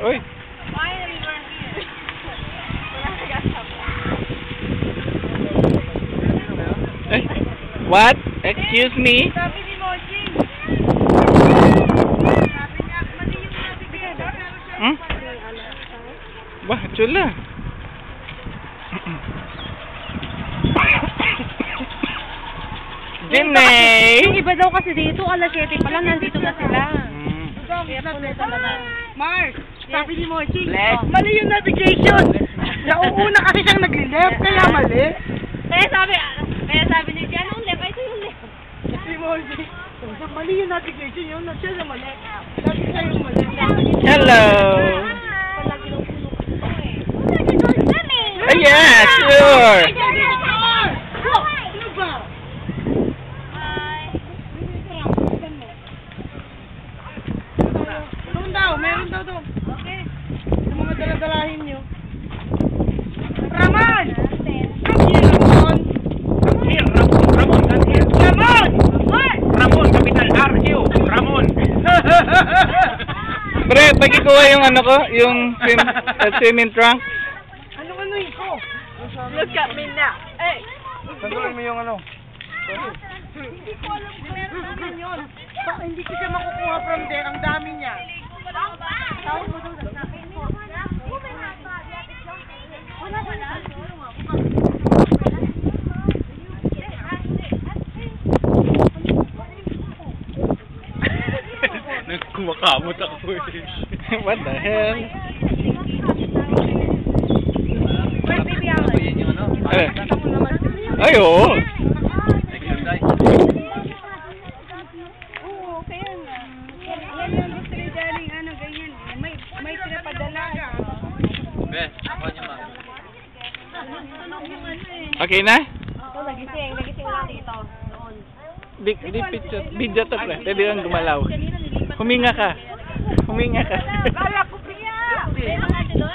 Uy. Finally, we're here. Eh, what? Excuse me? Sabi ni Moching. Sabi niya, mali yung navigation. Hmm? Bah, chula. Jimmy! Yung iba daw kasi dito, alas 7 pa lang, nandito na sila. Mars, sabi ni Moching, Bless. mali yung navigation. Nauuna kasi siyang nagli-left, kaya mali. Kaya sabi ni Jan, yung left, ito yung left. Si Moching, mali yung navigation yun, siya na mali. Sabi siya yung mali. Hello! Oh, yeah, sure! Ano ba? Doon daw, meron daw doon. Okay. Sa mga daladalahin nyo. Ramon! Ramon! Ramon, kan here. Ramon! What? Ramon, capital R-U. Ramon. Pre, pagkikuha yung ano ko, yung swimming trunk. Ano ito? Look at me now. Hey! Sandulin mo yung ano. Hindi ko alam kung meron namin yun. Hindi ko siya makukuha from there. Ang dami niya. Tawag mo doon. Nagkumakamot ako eh. What the hell? Where's Baby Alan? Eh. Ay, oo. Oo, kaya nga. Yan yung gusto ni Daling, ano, ganyan. May pinapadala. Bes, ako niya ma. Okay na? Ito, nagising lang dito. Noon. Video to, pre. Pwede lang gumalaw. Huminga ka. Huminga ka. Kala ko kaya. Meron nga dito.